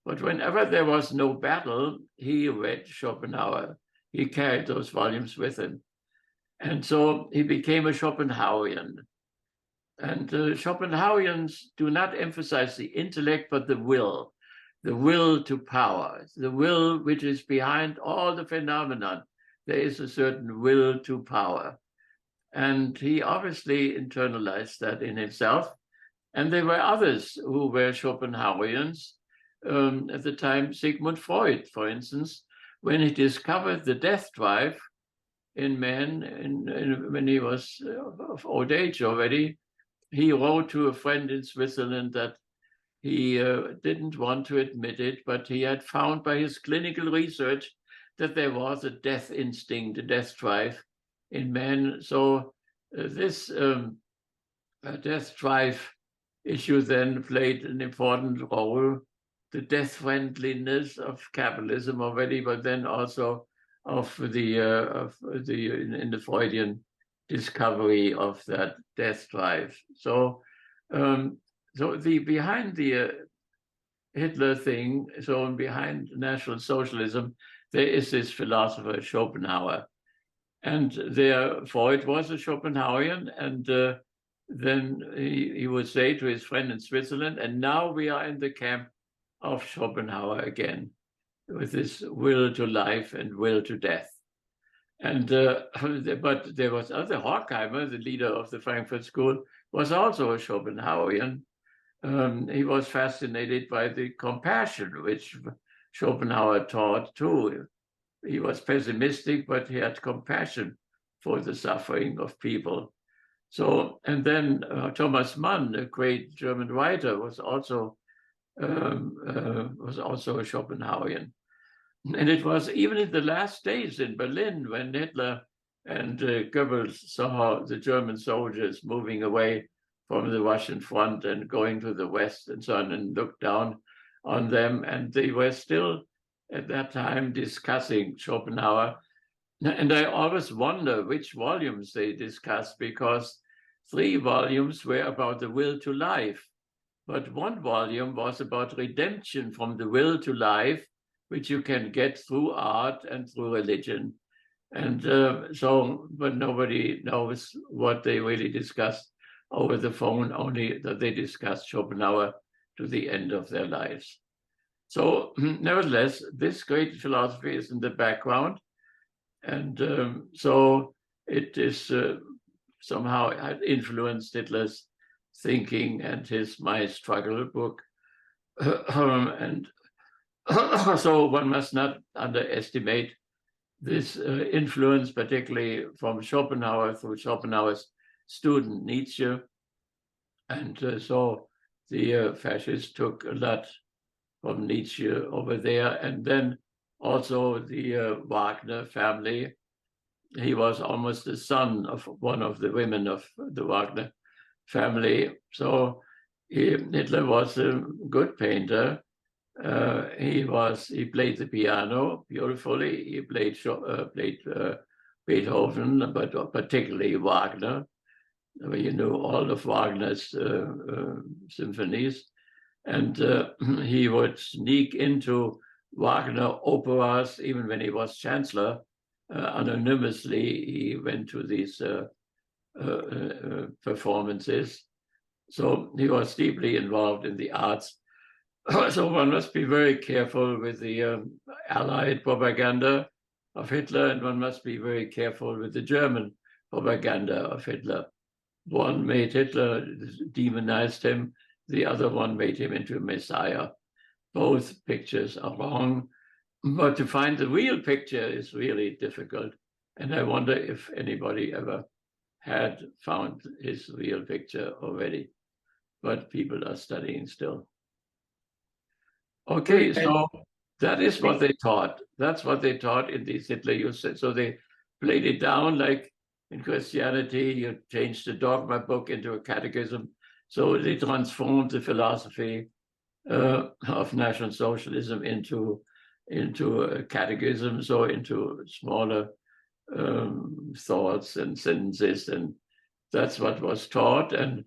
But whenever there was no battle, he read Schopenhauer. He carried those volumes with him. And so he became a Schopenhauerian. And Schopenhauerians do not emphasize the intellect, but the will to power, the will which is behind all the phenomenon. There is a certain will to power. And he obviously internalized that in himself. And there were others who were Schopenhauerians. At the time, Sigmund Freud, for instance, when he discovered the death drive in men, when he was of old age already, he wrote to a friend in Switzerland that he didn't want to admit it, but he had found by his clinical research that there was a death instinct, a death drive in men. So this death drive issue then played an important role. The death friendliness of capitalism already, but then also of the in the Freudian discovery of that death drive. So so the behind the Hitler thing, so behind National Socialism, there is this philosopher Schopenhauer, and there Freud was a Schopenhauerian, and then he would say to his friend in Switzerland, and now we are in the camp of Schopenhauer again, with this will to life and will to death. And but there was other Horkheimer, the leader of the Frankfurt School, was also a Schopenhauerian. He was fascinated by the compassion which Schopenhauer taught too. He was pessimistic, but he had compassion for the suffering of people. So, and then Thomas Mann, a great German writer, was also a Schopenhauerian. And it was even in the last days in Berlin when Hitler and Goebbels saw the German soldiers moving away from the Russian front and going to the west and so on, and looked down on them. And they were still at that time discussing Schopenhauer. And I always wonder which volumes they discussed, because 3 volumes were about the will to life. But 1 volume was about redemption from the will to life, which you can get through art and through religion. And but nobody knows what they really discussed over the phone, only that they discussed Schopenhauer to the end of their lives. So nevertheless, this great philosophy is in the background. And so it is somehow had influenced Hitler's thinking and his My Struggle book. And so one must not underestimate this influence, particularly from Schopenhauer through Schopenhauer's student Nietzsche. And so the fascists took a lot from Nietzsche over there. And then also the Wagner family, he was almost the son of one of the women of the Wagner family. So Hitler was a good painter. He played the piano beautifully. He played Beethoven, but particularly Wagner. You know all of Wagner's symphonies, and he would sneak into Wagner operas even when he was chancellor. Anonymously, he went to these performances. So he was deeply involved in the arts. So one must be very careful with the Allied propaganda of Hitler, and one must be very careful with the German propaganda of Hitler. One made Hitler, demonized him. The other one made him into a messiah. Both pictures are wrong, but to find the real picture is really difficult. And I wonder if anybody ever had found his real picture already, but people are studying still. Okay, so that is what they taught. That's what they taught in these Hitler Youth. So they played it down like in Christianity, you change the dogma book into a catechism. So they transformed the philosophy of National Socialism into a catechism, so into smaller thoughts and sentences, and that's what was taught. And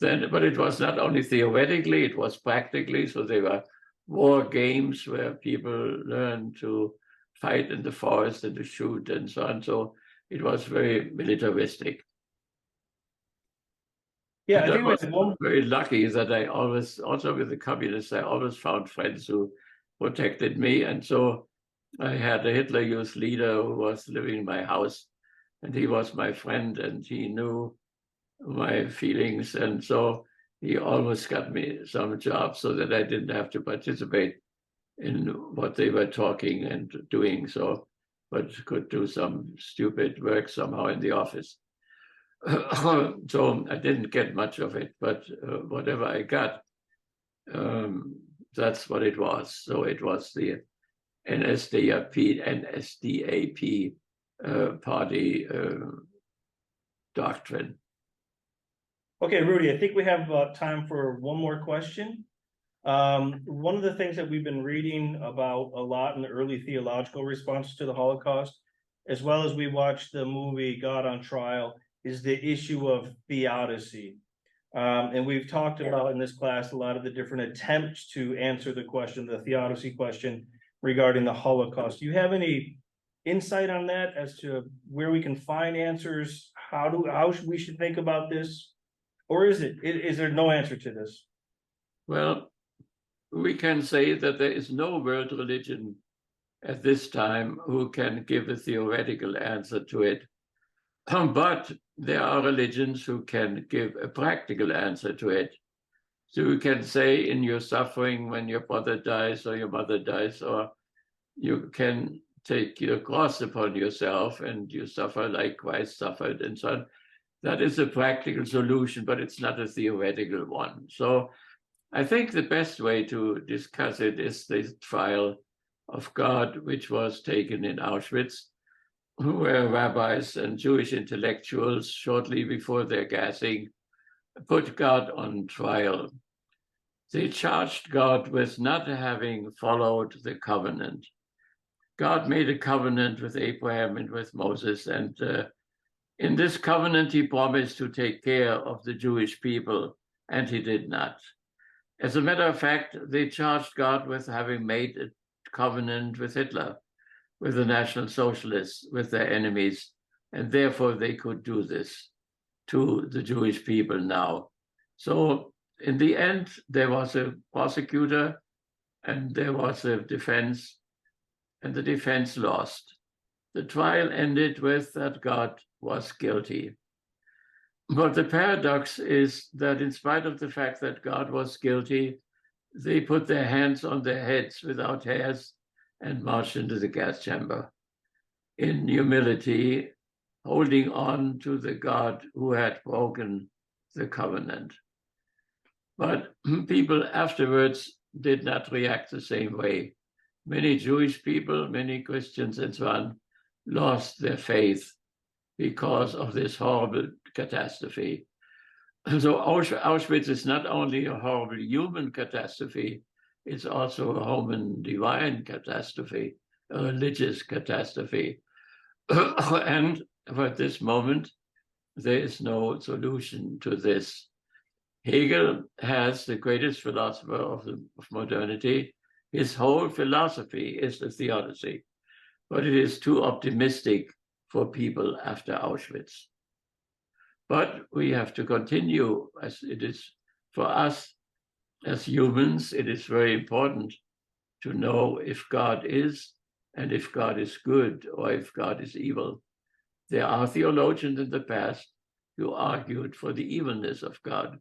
then, but it was not only theoretically, it was practically. So they were war games where people learned to fight in the forest and to shoot and so on. So it was very militaristic. Yeah, and I think I was we have one. very lucky that I always, also with the communists, I always found friends who protected me. And so I had a Hitler Youth leader who was living in my house, and he was my friend, and he knew my feelings. And so he always got me some job so that I didn't have to participate in what they were talking and doing, so, but could do some stupid work somehow in the office. So I didn't get much of it, but whatever I got, that's what it was. So it was the NSDAP party doctrine. Okay, Rudy, I think we have time for one more question. One of the things that we've been reading about a lot in the early theological responses to the Holocaust, as well as we watched the movie God on Trial, is the issue of theodicy. And we've talked about in this class a lot of the different attempts to answer the question, the theodicy question regarding the Holocaust. Do you have any insight on that as to where we can find answers? How we should think about this? Or is there no answer to this? Well, we can say that there is no world religion at this time who can give a theoretical answer to it. But there are religions who can give a practical answer to it. So you can say in your suffering when your brother dies or your mother dies, or you can take your cross upon yourself and you suffer like Christ suffered and so on. That is a practical solution, but it's not a theoretical one. So I think the best way to discuss it is the trial of God, which was taken in Auschwitz, where rabbis and Jewish intellectuals, shortly before their gassing, put God on trial. They charged God with not having followed the covenant. God made a covenant with Abraham and with Moses, and in this covenant, he promised to take care of the Jewish people, and he did not. As a matter of fact, they charged God with having made a covenant with Hitler, with the National Socialists, with their enemies, and therefore they could do this to the Jewish people now. So in the end, there was a prosecutor and there was a defense, and the defense lost. The trial ended with that God was guilty. But the paradox is that in spite of the fact that God was guilty, they put their hands on their heads without hairs and marched into the gas chamber in humility, holding on to the God who had broken the covenant. But people afterwards did not react the same way. Many Jewish people, many Christians and so on, lost their faith because of this horrible catastrophe. So Auschwitz is not only a horrible human catastrophe, it's also a human divine catastrophe, a religious catastrophe. And at this moment, there is no solution to this. Hegel has the greatest philosopher of modernity. His whole philosophy is the theodicy, but it is too optimistic for people after Auschwitz. But we have to continue, as it is for us as humans, it is very important to know if God is, and if God is good, or if God is evil. There are theologians in the past who argued for the evilness of God.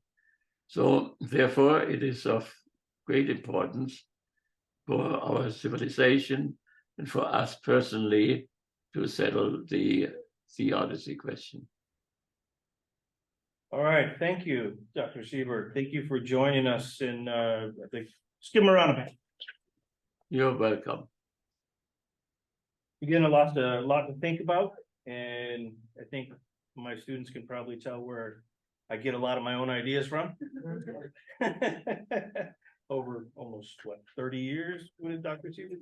So therefore, it is of great importance for our civilization and for us personally to settle the theodicy question. All right, thank you, Dr. Siebert. Thank you for joining us in, I think, skim around a bit. You're welcome. Again, a lot to think about, and I think my students can probably tell where I get a lot of my own ideas from. Over almost, what, 30 years with Dr. Siebert,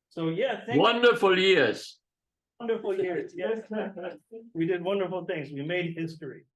so yeah, thank you. Wonderful years. Wonderful years, yes. We did wonderful things, we made history.